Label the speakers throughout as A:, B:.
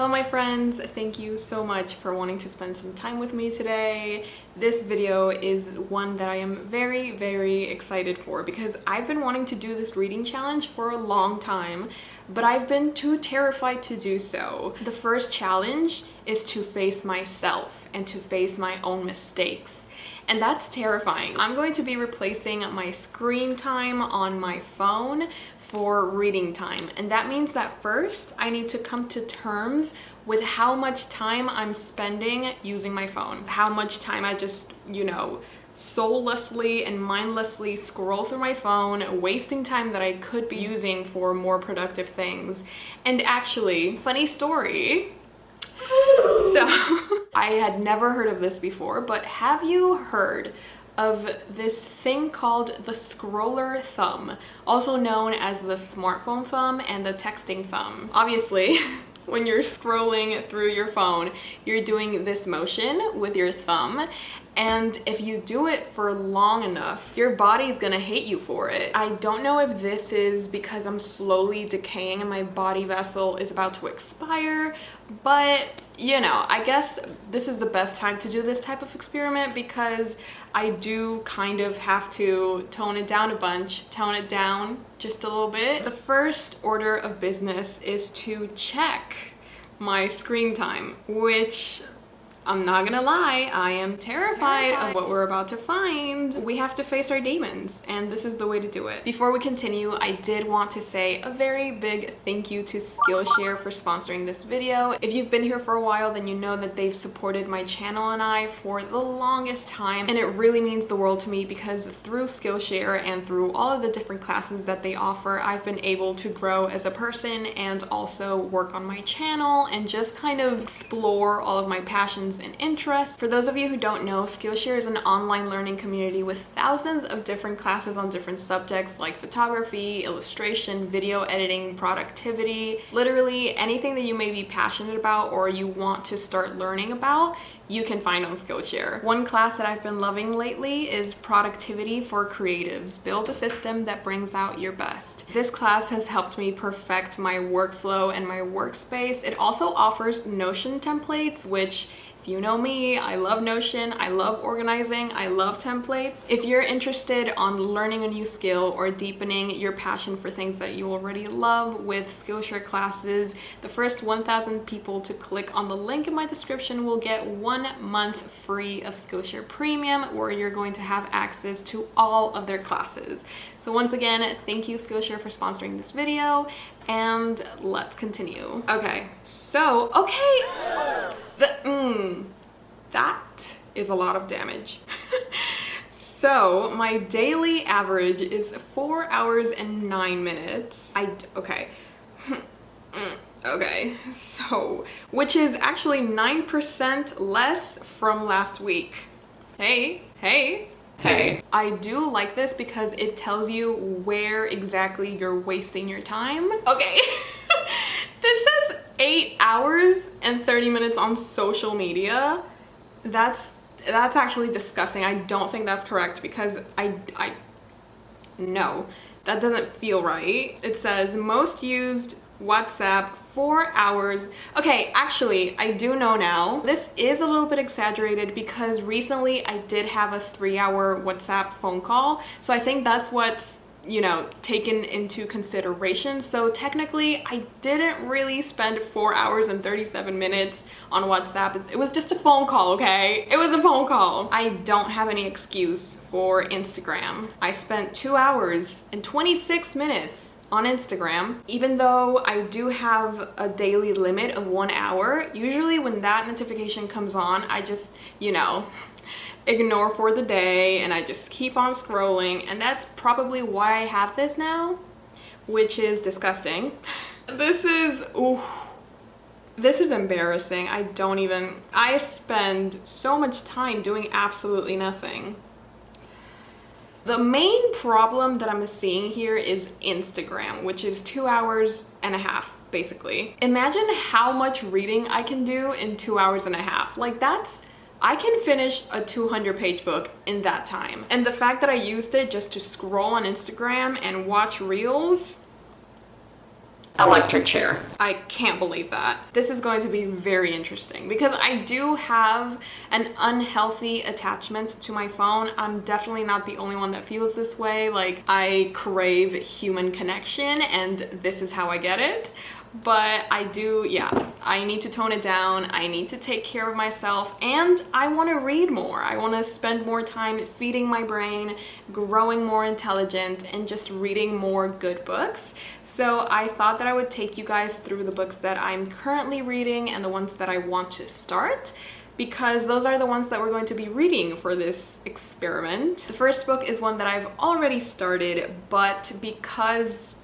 A: Hello my friends, thank you so much for wanting to spend some time with me today. This video is one that I am very excited for because I've been wanting to do this reading challenge for a long time, but I've been too terrified to do so. The first challenge is to face myself and to face my own mistakes. And that's terrifying. I'm going to be replacing my screen time on my phone for reading time. And that means that first I need to come to terms with how much time I'm spending using my phone. How much time I just, soullessly and mindlessly scroll through my phone, wasting time that I could be using for more productive things. And actually, funny story. So, I had never heard of this before, but have you heard of this thing called the scroller thumb, also known as the smartphone thumb and the texting thumb? Obviously, when you're scrolling through your phone, you're doing this motion with your thumb. And if you do it for long enough, your body's gonna hate you for it. I don't know if this is because I'm slowly decaying and my body vessel is about to expire, but I guess this is the best time to do this type of experiment because I do kind of have to tone it down a bunch, tone it down just a little bit. The first order of business is to check my screen time, which I'm not gonna lie, I am terrified of what we're about to find. We have to face our demons, and this is the way to do it. Before we continue, I did want to say a very big thank you to Skillshare for sponsoring this video. If you've been here for a while, then you know that they've supported my channel and I for the longest time, and it really means the world to me because through Skillshare and through all of the different classes that they offer, I've been able to grow as a person and also work on my channel and just kind of explore all of my passions and interests. For those of you who don't know, Skillshare is an online learning community with thousands of different classes on different subjects like photography, illustration, video editing, productivity, literally anything that you may be passionate about or you want to start learning about, you can find on Skillshare. One class that I've been loving lately is Productivity for Creatives. Build a system that brings out your best. This class has helped me perfect my workflow and my workspace. It also offers Notion templates, which, if you know me, I love Notion, I love organizing, I love templates. If you're interested on learning a new skill or deepening your passion for things that you already love with Skillshare classes, the first 1,000 people to click on the link in my description will get 1 month free of Skillshare Premium, where you're going to have access to all of their classes. So once again, thank you Skillshare for sponsoring this video, and let's continue. Okay, that is a lot of damage. So my daily average is 4 hours and 9 minutes. Okay, so, which is actually 9% less from last week. Hey. I do like this because it tells you where exactly you're wasting your time. Okay. This says 8 hours and 30 minutes on social media. That's actually disgusting. I don't think that's correct because no, that doesn't feel right. It says most used WhatsApp 4 hours. Okay, actually, I do know now. This is a little bit exaggerated because recently I did have a 3-hour WhatsApp phone call. So I think that's what's taken into consideration. So technically I didn't really spend 4 hours and 37 minutes on WhatsApp. It was just a phone call, okay? It was a phone call. I don't have any excuse for Instagram. I spent 2 hours and 26 minutes on Instagram. Even though I do have a daily limit of 1 hour, usually when that notification comes on, I just, ignore for the day and I just keep on scrolling, and that's probably why I have this now, which is disgusting. This is embarrassing. I spend so much time doing absolutely nothing. The main problem that I'm seeing here is Instagram, which is 2 hours and a half, basically. Imagine how much reading I can do in 2 hours and a half. Like, I can finish a 200-page book in that time. And the fact that I used it just to scroll on Instagram and watch reels,
B: electric chair.
A: I can't believe that. This is going to be very interesting because I do have an unhealthy attachment to my phone. I'm definitely not the only one that feels this way. Like, I crave human connection and this is how I get it. But I do, yeah, I need to tone it down. I need to take care of myself and I want to read more. I want to spend more time feeding my brain, growing more intelligent, and just reading more good books. So I thought that I would take you guys through the books that I'm currently reading and the ones that I want to start, because those are the ones that we're going to be reading for this experiment. The first book is one that I've already started, but because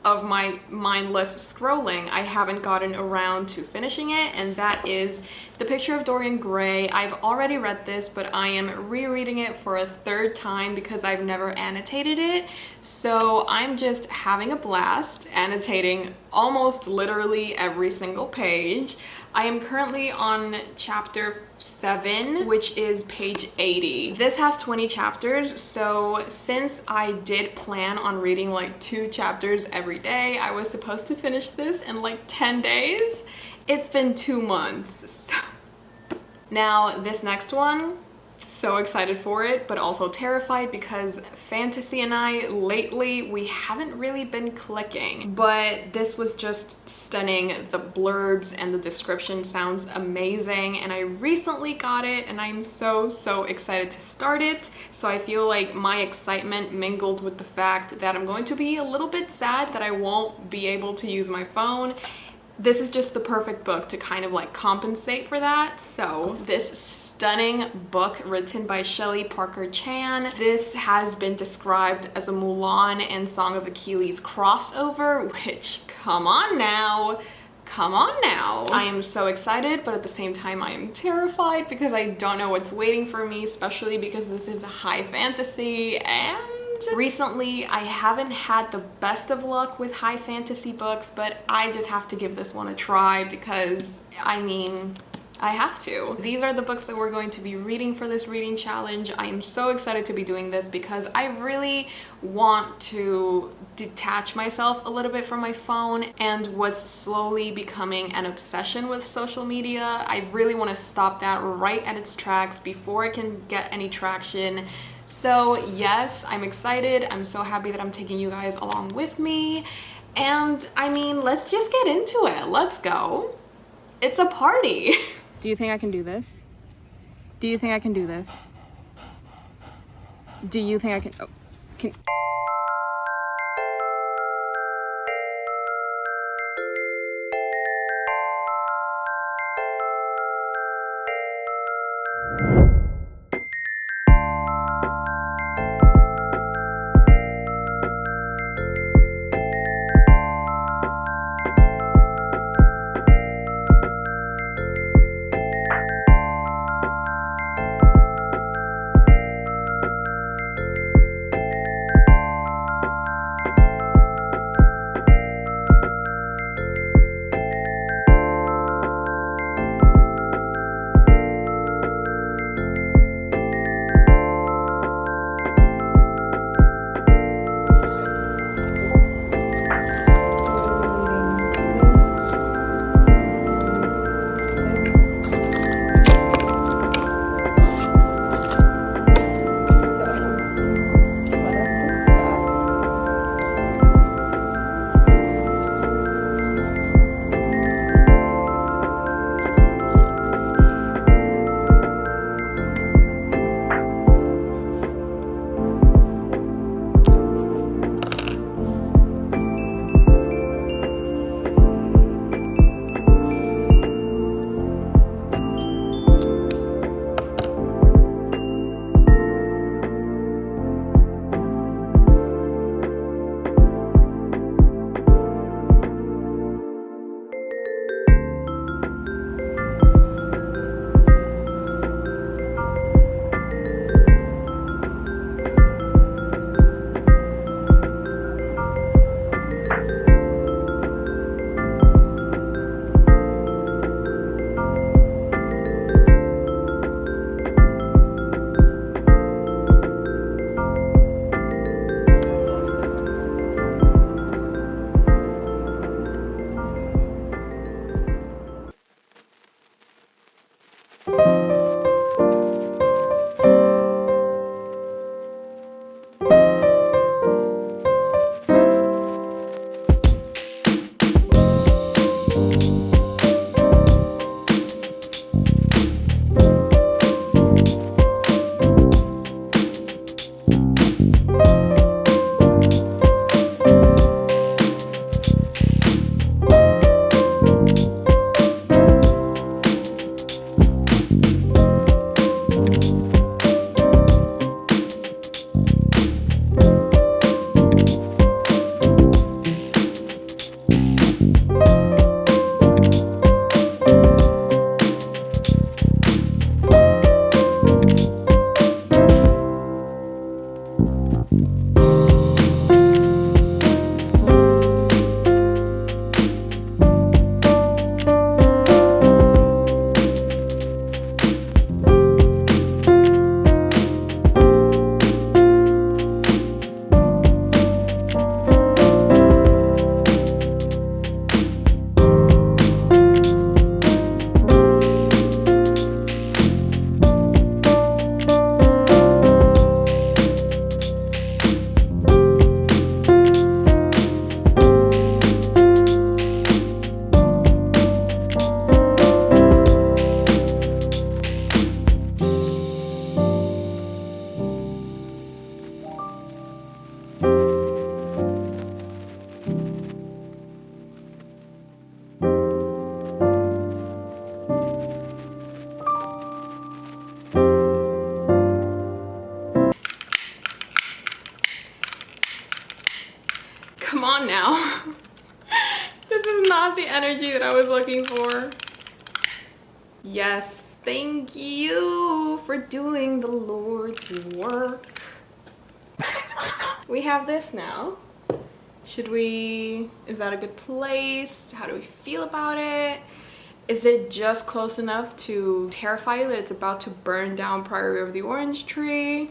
A: of my mindless scrolling, I haven't gotten around to finishing it, and that is The Picture of Dorian Gray. I've already read this, but I am rereading it for a third time because I've never annotated it. So I'm just having a blast annotating almost literally every single page. I am currently on chapter 7, which is page 80. This has 20 chapters, so since I did plan on reading like 2 chapters every day, I was supposed to finish this in like 10 days. It's been 2 months. So now this next one, so excited for it, but also terrified because Fantasy and I lately, we haven't really been clicking, but this was just stunning. The blurbs and the description sounds amazing, and I recently got it and I'm so excited to start it. So I feel like my excitement mingled with the fact that I'm going to be a little bit sad that I won't be able to use my phone. This is just the perfect book to kind of like compensate for that. So this stunning book written by Shelley Parker Chan. This has been described as a Mulan and Song of Achilles crossover, which, come on now. Come on now. I am so excited, but at the same time I am terrified because I don't know what's waiting for me, especially because this is a high fantasy, and recently I haven't had the best of luck with high fantasy books, but I just have to give this one a try because, I mean, I have to. These are the books that we're going to be reading for this reading challenge. I am so excited to be doing this because I really want to detach myself a little bit from my phone and what's slowly becoming an obsession with social media. I really want to stop that right at its tracks before it can get any traction. So yes, I'm excited. I'm so happy that I'm taking you guys along with me. And I mean, let's just get into it. Let's go. It's a party. Do you think I can do this? Do you think I can do this? Do you think I can? Oh, can. Yes, thank you for doing the Lord's work. We have this now. Should we, is that a good place? How do we feel about it? Is it just close enough to terrify you that it's about to burn down Priory of the Orange Tree?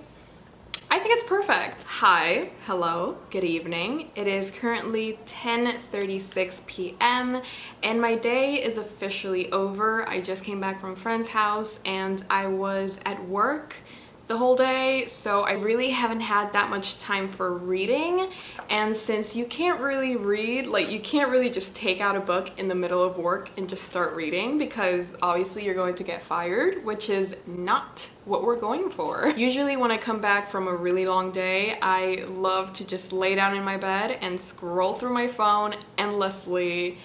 A: I think it's perfect. Hi, hello, good evening. It is currently 10:36 p.m. and my day is officially over. I just came back from a friend's house and I was at work the whole day, so I really haven't had that much time for reading. And since you can't really read, like you can't really just take out a book in the middle of work and just start reading, because obviously you're going to get fired, which is not what we're going for. Usually when I come back from a really long day, I love to just lay down in my bed and scroll through my phone endlessly,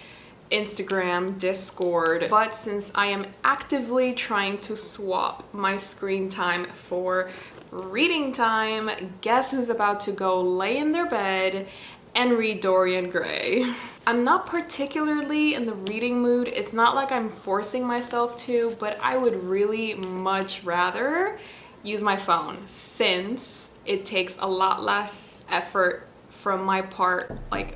A: Instagram, Discord. But since I am actively trying to swap my screen time for reading time, guess who's about to go lay in their bed and read Dorian Gray. I'm not particularly in the reading mood. It's not like I'm forcing myself to, but I would really much rather use my phone since it takes a lot less effort from my part, like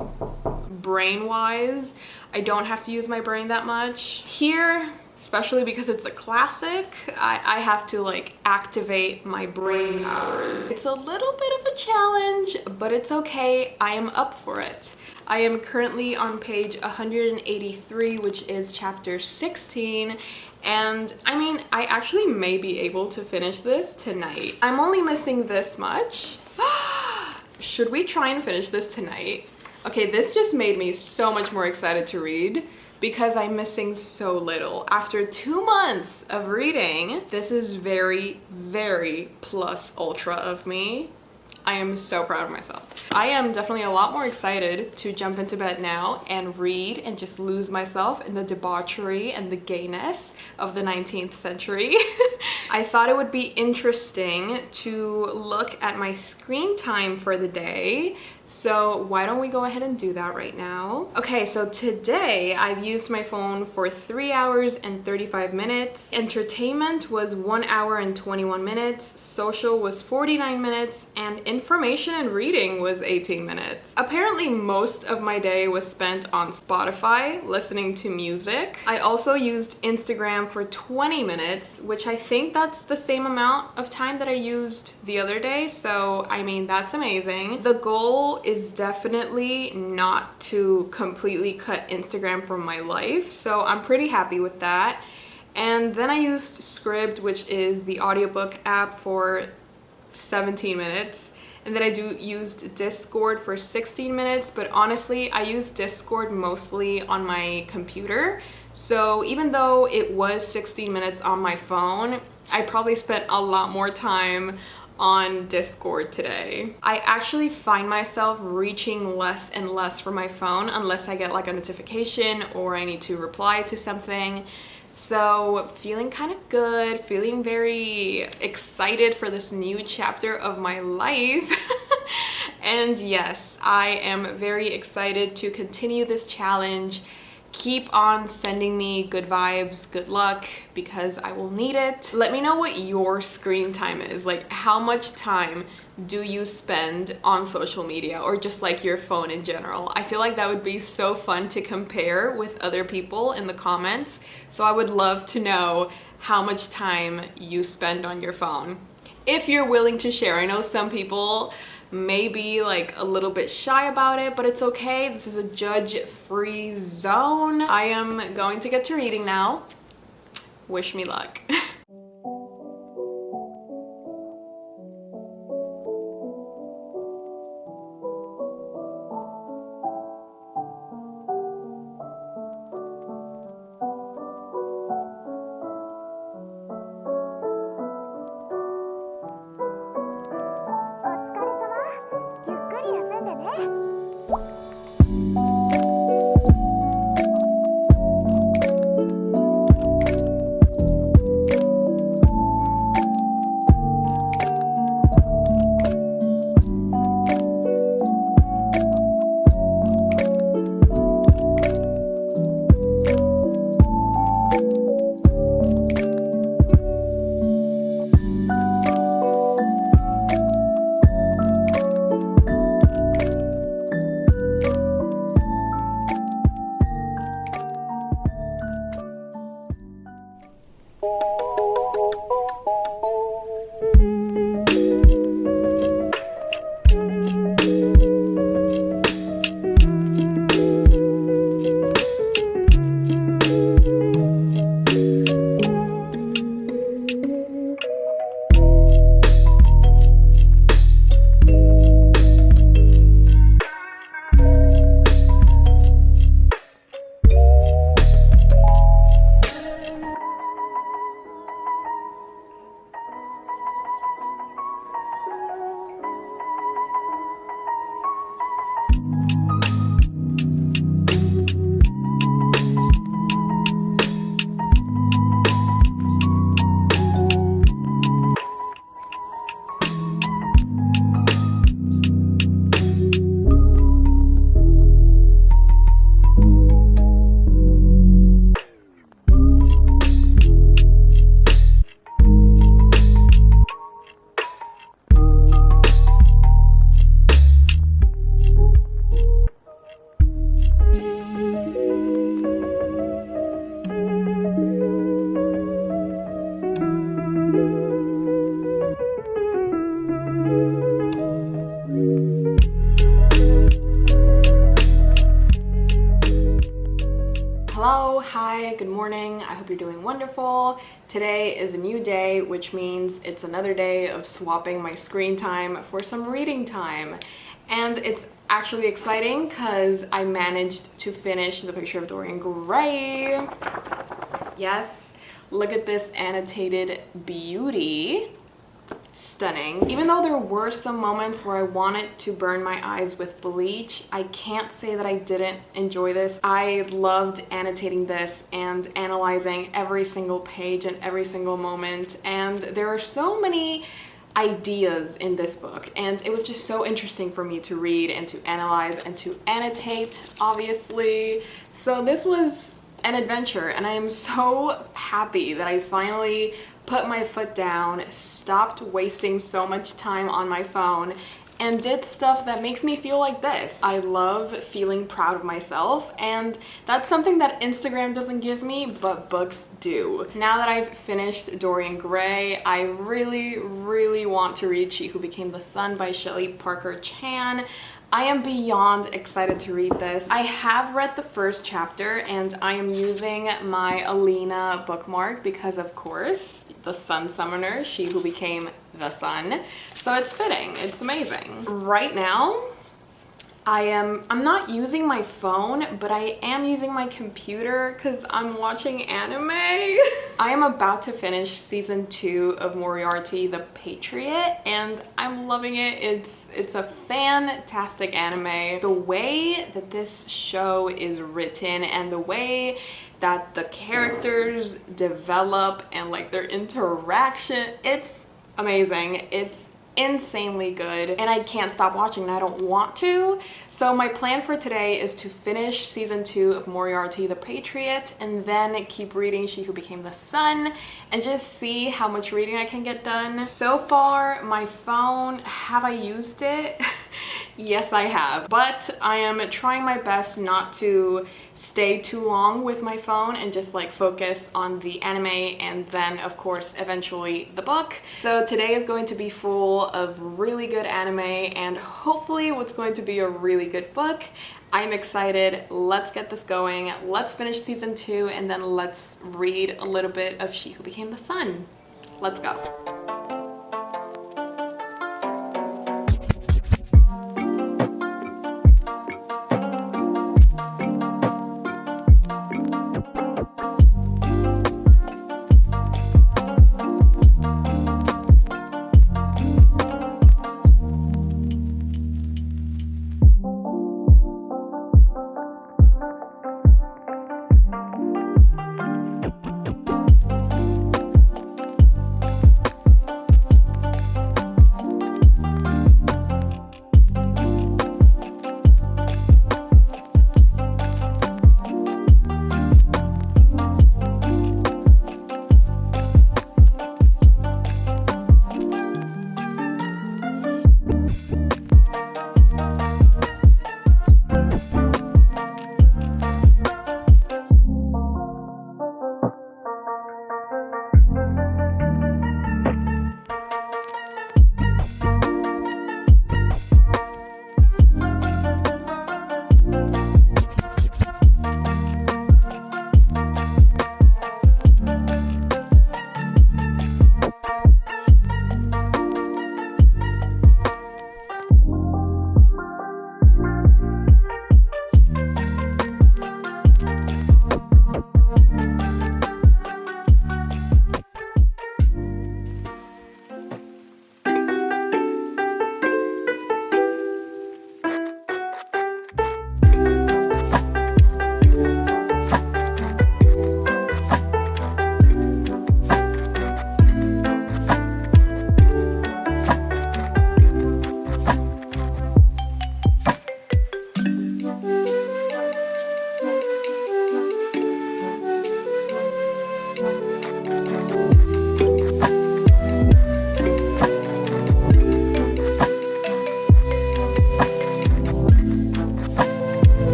A: brain-wise. I don't have to use my brain that much. Here, especially because it's a classic, I have to like activate my brain powers. It's a little bit of a challenge, but it's okay. I am up for it. I am currently on page 183, which is chapter 16. And I mean, I actually may be able to finish this tonight. I'm only missing this much. Should we try and finish this tonight? Okay, this just made me so much more excited to read because I'm missing so little. After 2 months of reading, this is very, very plus ultra of me. I am so proud of myself. I am definitely a lot more excited to jump into bed now and read and just lose myself in the debauchery and the gayness of the 19th century. I thought it would be interesting to look at my screen time for the day. So why don't we go ahead and do that right now? Okay, so today I've used my phone for 3 hours and 35 minutes. Entertainment was 1 hour and 21 minutes. Social was 49 minutes. And information and reading was 18 minutes. Apparently most of my day was spent on Spotify, listening to music. I also used Instagram for 20 minutes, which I think that's the same amount of time that I used the other day. So, I mean, that's amazing. The goal is definitely not to completely cut Instagram from my life, so I'm pretty happy with that. And then I used Scribd, which is the audiobook app, for 17 minutes. And then I used Discord for 16 minutes, but honestly, I use Discord mostly on my computer. So even though it was 16 minutes on my phone, I probably spent a lot more time on Discord today. I actually find myself reaching less and less for my phone unless I get like a notification or I need to reply to something. So feeling kind of good, feeling very excited for this new chapter of my life. And yes, I am very excited to continue this challenge. Keep on sending me good vibes, good luck, because I will need it. Let me know what your screen time is. Like, how much time do you spend on social media or just like your phone in general? I feel like that would be so fun to compare with other people in the comments. So I would love to know how much time you spend on your phone, if you're willing to share. I know some people may be like a little bit shy about it, but it's okay. This is a judge-free zone. I am going to get to reading now. Wish me luck. Hello, hi, good morning. I hope you're doing wonderful. Today is a new day, which means it's another day of swapping my screen time for some reading time. And it's actually exciting because I managed to finish The Picture of Dorian Gray. Yes, look at this annotated beauty. Stunning. Even though there were some moments where I wanted to burn my eyes with bleach, I can't say that I didn't enjoy this. I loved annotating this and analyzing every single page and every single moment, and there are so many ideas in this book, and it was just so interesting for me to read and to analyze and to annotate, obviously. So this was an adventure, and I am so happy that I finally put my foot down, stopped wasting so much time on my phone, and did stuff that makes me feel like this. I love feeling proud of myself, and that's something that Instagram doesn't give me, but books do. Now that I've finished Dorian Gray, I really want to read She Who Became the Sun by Shelley Parker Chan. I am beyond excited to read this. I have read the first chapter, and I am using my Alina bookmark because, of course, the Sun Summoner, She Who Became the Sun. So it's fitting. It's amazing. Right now, I'm not using my phone, but I am using my computer because I'm watching anime. I am about to finish season 2 of Moriarty the Patriot, and I'm loving it. It's a fantastic anime. The way that this show is written and the way that the characters develop and like their interaction, it's amazing. It's insanely good, and I can't stop watching, and I don't want to. So my plan for today is to finish season 2 of Moriarty the Patriot and then keep reading She Who Became the Sun and just see how much reading I can get done. So far, my phone, have I used it? Yes, I have, but I am trying my best not to stay too long with my phone and just like focus on the anime and then of course eventually the book. So today is going to be full of really good anime and hopefully what's going to be a really good book. I'm excited. Let's get this going. Let's finish season 2 and then let's read a little bit of She Who Became the Sun. Let's go.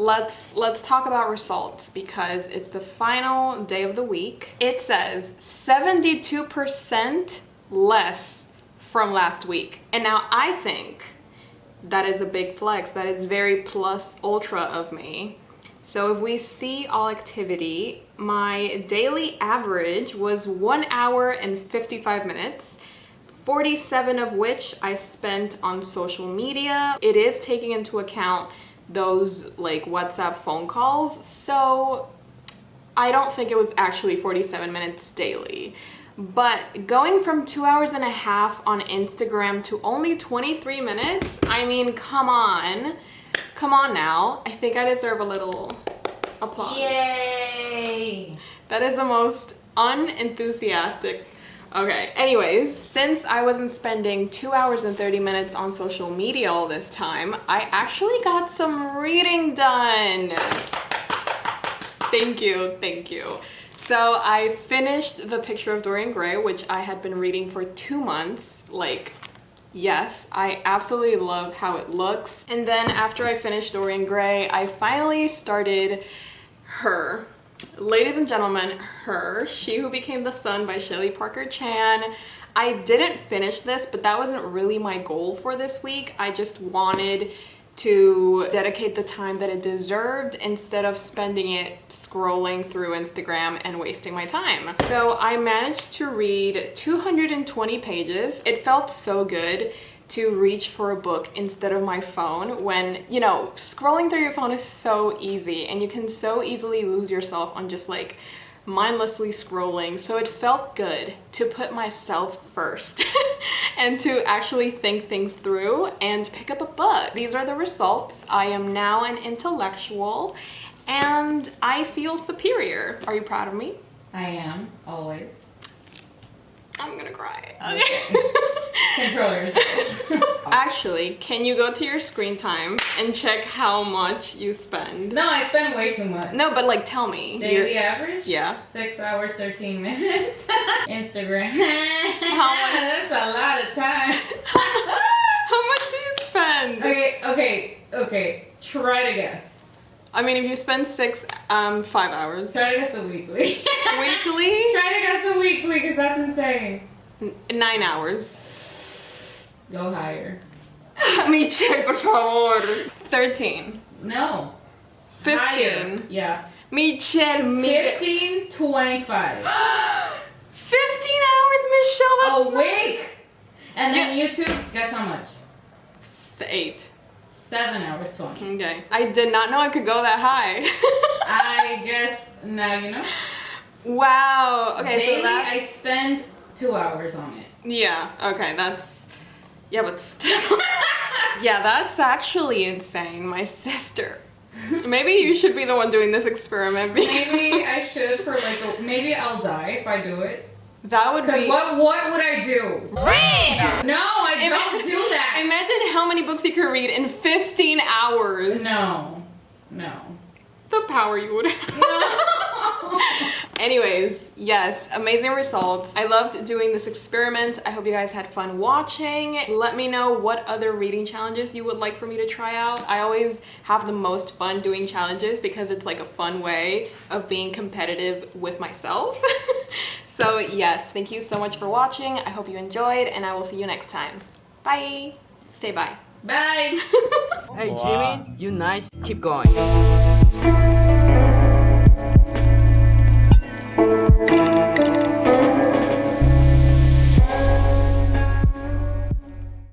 A: let's talk about results because it's the final day of the week. It says 72% less from last week. And now I think that is a big flex. That is very plus ultra of me. So if we see all activity, my daily average was 1 hour and 55 minutes, 47 of which I spent on social media. It is taking into account those like WhatsApp phone calls, so I don't think it was actually 47 minutes daily. But going from 2 hours and a half on Instagram to only 23 minutes, I mean, come on now. I think I deserve a little applause.
B: Yay!
A: That is the most unenthusiastic. Okay, anyways, since I wasn't spending 2 hours and 30 minutes on social media all this time, I actually got some reading done. Thank you. So I finished The Picture of Dorian Gray, which I had been reading for 2 months. Like, yes, I absolutely love how it looks. And then after I finished Dorian Gray, I finally started Her. Ladies and gentlemen, Her, She Who Became the Sun by Shelley Parker Chan. I didn't finish this, but that wasn't really my goal for this week. I just wanted to dedicate the time that it deserved instead of spending it scrolling through Instagram and wasting my time. So I managed to read 220 pages. It felt so good to reach for a book instead of my phone when, you know, scrolling through your phone is so easy and you can so easily lose yourself on just like mindlessly scrolling. So it felt good to put myself first and to actually think things through and pick up a book. These are the results. I am now an intellectual and I feel superior. Are you proud of me?
B: I am, always.
A: I'm gonna cry. Okay.
B: Control yourself.
A: Actually, can you go to your screen time and check how much you spend?
B: No, I spend way too much.
A: No, but like tell me.
B: Daily average?
A: Yeah.
B: 6 hours, 13 minutes. Instagram.
A: How much?
B: That's a lot of time.
A: How much do you spend?
B: Okay. Try to guess.
A: I mean, if you spend 5 hours.
B: Try to guess the weekly.
A: Weekly?
B: Try to guess the weekly, because that's insane.
A: 9 hours.
B: Go higher.
A: Michelle, por favor. 13.
B: No.
A: 15.
B: Higher. Yeah.
A: Michelle,
B: 15, 25.
A: 15 hours, Michelle, that's
B: a week. And then YouTube, guess how much?
A: 8.
B: 7 hours, 20.
A: Okay. I did not know I could go that high.
B: I guess now you know.
A: Wow. Okay,
B: daily,
A: so that's...
B: I spend 2 hours on it.
A: Yeah, okay, that's... Yeah, but still... Yeah, that's actually insane, my sister. Maybe you should be the one doing this experiment.
B: Maybe I should for like maybe I'll die if I do it.
A: That would be...
B: What would I do?
A: Read!
B: No, I don't do that.
A: Imagine how many books you could read in 15 hours.
B: No.
A: The power you would have.
B: No.
A: Anyways, yes, amazing results. I loved doing this experiment. I hope you guys had fun watching. Let me know what other reading challenges you would like for me to try out. I always have the most fun doing challenges because it's like a fun way of being competitive with myself. So yes, thank you so much for watching. I hope you enjoyed and I will see you next time. Bye. Say bye.
B: Bye.
C: Hey Jimmy, you nice. Keep going.